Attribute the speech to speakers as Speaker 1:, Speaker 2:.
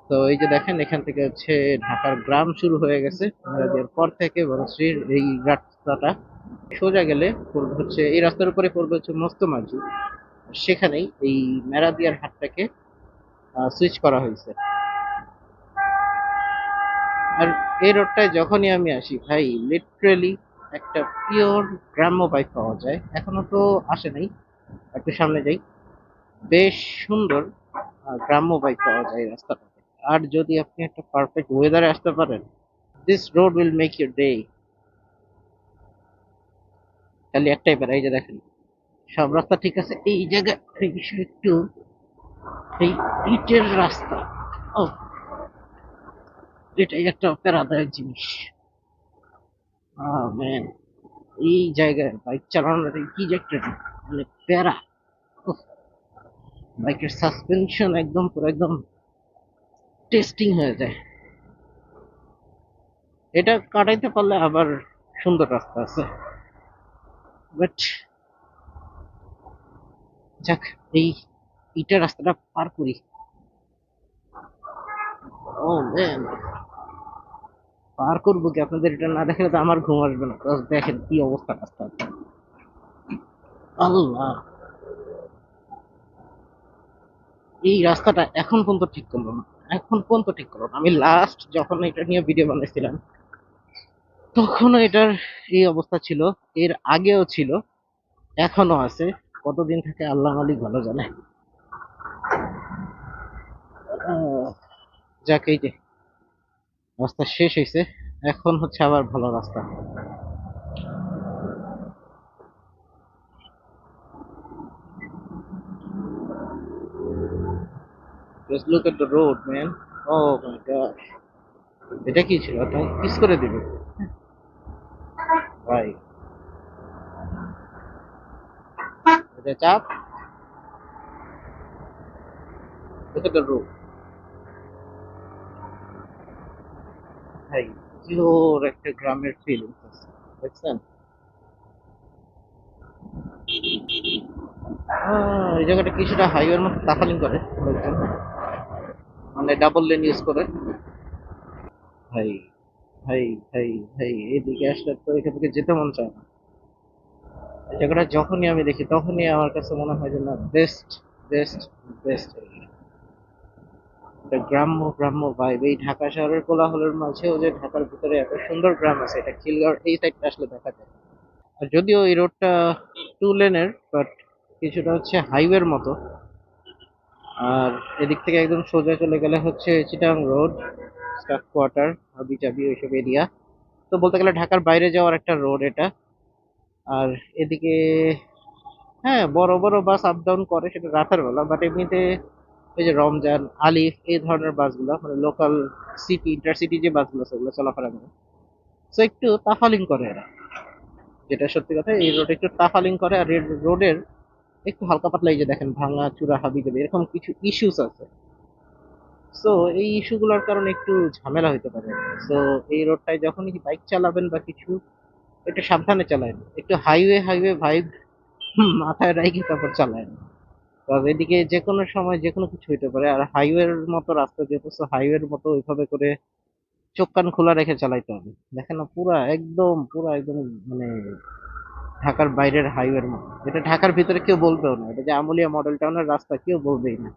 Speaker 1: তো এই যে দেখেন এখান থেকে হচ্ছে ঢাকার গ্রাম শুরু হয়ে গেছে মেরাদিয়ার পর থেকে বনশ্রীর এই রাস্তাটা সোজা গেলে পড়বে হচ্ছে এই রাস্তার উপরে পড়বে হচ্ছে মস্তমাঝি। সেখানেই এই মেরাদিয়ার হাটটাকে সুইচ করা হয়েছে। আর এই রোডটায় যখনই আমি আসি ভাই লিটারেলি একটা পিওর গ্রাম্য বাইক পাওয়া যায়। এখনো তো আসে নাই, একটু সামনে যাই, বেশ সুন্দর গ্রাম্য বাইক পাওয়া যায় এই রাস্তাটাতে। আর যদি আপনি একটা পারফেক্ট ওয়েদারে আসতে পারেন, this road will make your day. খালি একটাই ব্যাপার, এই যে দেখেন সব রাস্তা ঠিক আছে, এই জায়গায় এই বিষয়ে একটু এই ইটের রাস্তা, ও এটাই একটা প্যারাদায়ক জিনিস। ম্যান, এই জায়গায় বাইক চালানোর কি যে একটা মানে প্যারা। বাইকের সাসপেনশন একদম পুরো একদম টেস্টিং হয়ে যায়। এটা কাটাইতে পারলে আবার সুন্দর রাস্তা আছে, বাট যাক, এই ইটের রাস্তাটা পার করি। ও ম্যান, পার করবো কি? আপনাদের এটা না দেখলে তো আমার ঘুম আসবে না। Just দেখেন কি অবস্থা রাস্তা, আল্লাহ। এই রাস্তাটা এখন পর্যন্ত ঠিক করলো না, এখন পর্যন্ত ঠিক করলো না। আমি লাস্ট যখন এটা নিয়ে ভিডিও বানাইছিলাম তখনও এটার এই অবস্থা ছিল, এর আগেও ছিল, এখনো আছে। কতদিন থেকে আল্লাহ মালিক ভালো জানে। আহ, যাক, এই যে রাস্তা শেষ হয়েছে, এখন হচ্ছে আবার ভালো রাস্তা। Just look at the road, man. Oh my gosh. এটা কি ছিল? তোমাকে কিস করে দিবে ভাই? এটা চাপ। Look at the road. ভাই, জোর একটা গ্রামের ফিলিংস আছে, দেখছেন? এই জায়গাটা কিছুটা হাইওয়ের মতো তাফালিং করে লোকজন, মানে ডাবল লেন ইউজ করে। ভাই ভাই ভাই ভাই, এদিকে আসলে তো এখান থেকে যেতে মন চায় না। এই জায়গাটা যখনই আমি দেখি তখনই আমার কাছে মনে হয় যে না, বেস্ট বেস্ট বেস্ট। একটা গ্রাম্য গ্রাম্য ভাইব, এই ঢাকা শহরের কোলাহলের মাঝেও যে ঢাকার ভিতরে এত সুন্দর গ্রাম আছে, এটা খিলগাঁও এই সাইডটা আসলে দেখা যায়। আর যদিও এই রোডটা টু লেনের, বাট কিছুটা হচ্ছে হাইওয়ের মতো। আর এদিক থেকে একদম সোজা চলে গেলে হচ্ছে চিটাং রোড, স্টাফ কোয়ার্টার, হাবিজাবি ওইসব এরিয়া। তো বলতে গেলে ঢাকার বাইরে যাওয়ার একটা রোড এটা। আর এদিকে হ্যাঁ, বড় বড় বাস আপ ডাউন করে, সেটা রাতের বেলা, বাট এমনিতে এই যে রমজান, আলিফ, এই ধরনের বাসগুলো মানে লোকাল সিটি ইন্টারসিটি যে বাসগুলো সেগুলো চলাফেরা করে। তো একটু তাফালিং করে এরা, যেটা সত্যি কথা, এই রোড একটু তাফালিং করে। আর রোডের একটু হালকা পাতলা এই যে দেখেন ভাঙা চূড়া হাবি যাবে এরকম কিছু ইস্যুস আছে। সো এই ইস্যুগুলোর কারণে একটু ঝামেলা হতে পারে। সো এই রোডটায় যখনই বাইক চালাবেন বা কিছু, একটু সাবধানে চালাবেন, একটু হাইওয়ে হাইওয়ে ভাইব মাথায় রাখি তারপর চালায়। কারণ এদিকে যে কোনো সময় যে কোনো কিছু হইতে পারে। আর হাইওয়ের মতো রাস্তা যেহেতু, হাইওয়ের মতো ওইভাবে করে চোখ কান খোলা রেখে চালাইতে হবে। দেখেন না, পুরা একদম মানে ঢাকার বাইরের হাইওয়ের মতো। এটা ঢাকার ভিতরে কেউ বলবেও না, এটা যে আমুলিয়া মডেল টাউনের রাস্তা কেউ বলবেই না।